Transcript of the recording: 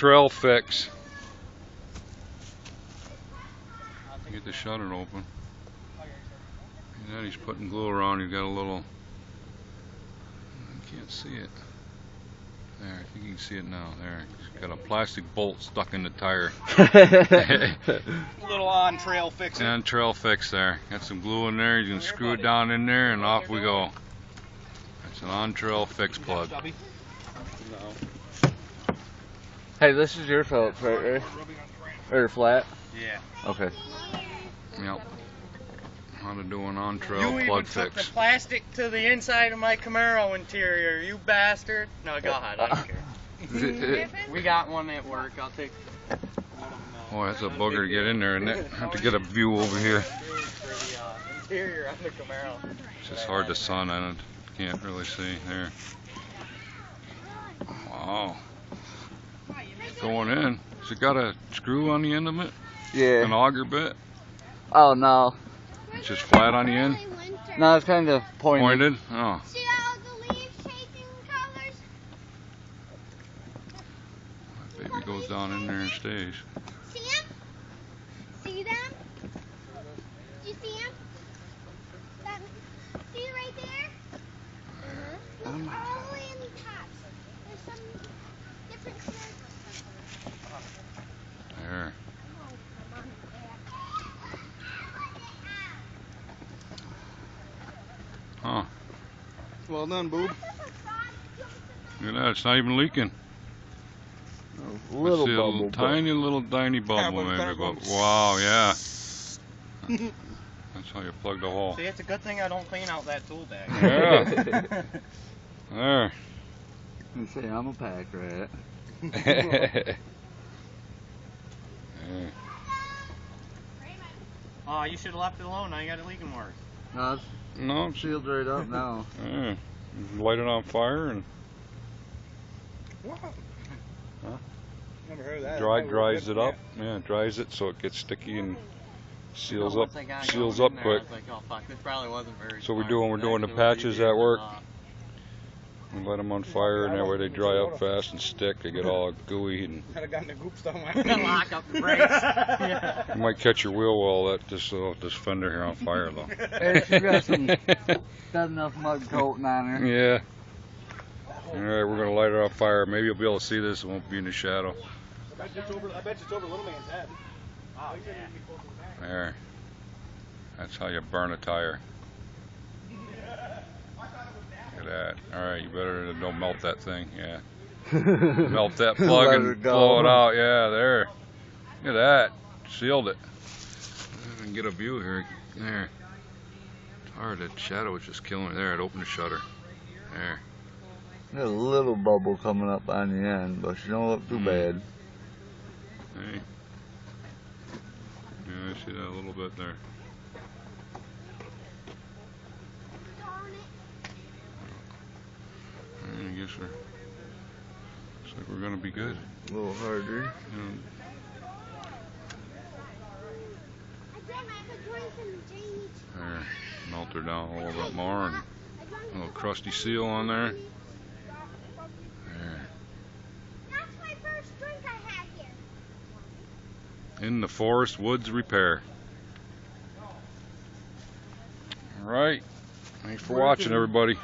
trail fix. Get the shutter open. And then he's putting glue around. He's got a little. I can't see it. There, I think you can see it now. There, he's got a plastic bolt stuck in the tire. A little on-trail fix. On-trail fix there. Got some glue in there. You can screw it down in there, and off we go. It's an on-trail fix plug. Hey, this is your Phillips, right? Or flat? Yeah. Okay. Yep. How to do an on-trail You plug even took fix. the plastic to the inside of my Camaro interior, you bastard. No, go ahead, I don't care. We got one at work, I'll take. Boy, that's a booger to get in there, isn't it? I have to get a view over here. For the interior on the Camaro. It's just hard to sun on it. Can't really see there. Wow. Going in. Has it got a screw on the end of it? Yeah. An auger bit? Oh, no. It's just flat on the end? No, it's kind of pointed. Pointed? Oh. See all the leaves changing colors? Baby goes down in there and stays. See them? See them? You see them? See right there? All the way in the tops. There's some different colors. There. Huh. Well done, boob. Look at that, it's not even leaking. A little I see bubble. a tiny bubble maybe, but wow, yeah. That's how you plug the hole. See, it's a good thing I don't clean out that tool bag. Yeah. There. You say I'm a pack rat. Yeah. Oh, you should have left it alone, now you got it leaking worse. No, it's No, it's sealed right up now. yeah. You light it on fire and What? Huh? Never heard of that. dries it up. Yeah, dries it so it gets sticky and seals up Once I got seals going up in there, quick. I was like, oh fuck, this probably wasn't very So we're smart. doing the Actually, patches what you at did work. was, We let them on fire and that way they dry up fast and stick. They get all gooey and I'd have gotten the goop somewhere. lock up the brakes. Yeah. you might catch your wheel well this fender here on fire though. Hey, she got some, got enough mud coating on her. Yeah. Alright, we're gonna light it on fire. Maybe you'll be able to see this, it won't be in the shadow. I bet it's over little man's head. Wow, There. That's how you burn a tire. Look at that. Alright, you better don't melt that thing, yeah. Melt that plug Let and it go. blow it out, yeah, there. Look at that. Sealed it. I can get a view here. There. It's hard, that shadow is just killing me. There, it opened the shutter. There. Got a little bubble coming up on the end, but she don't look too bad. Hey. Yeah, I see that a little bit there. I guess looks like we're gonna be good. A little harder. There, melt her down a little bit more, and a little crusty seal on there. There. That's my first drink I had here. In the Forest Woods Repair. All right. Thanks for watching, everybody.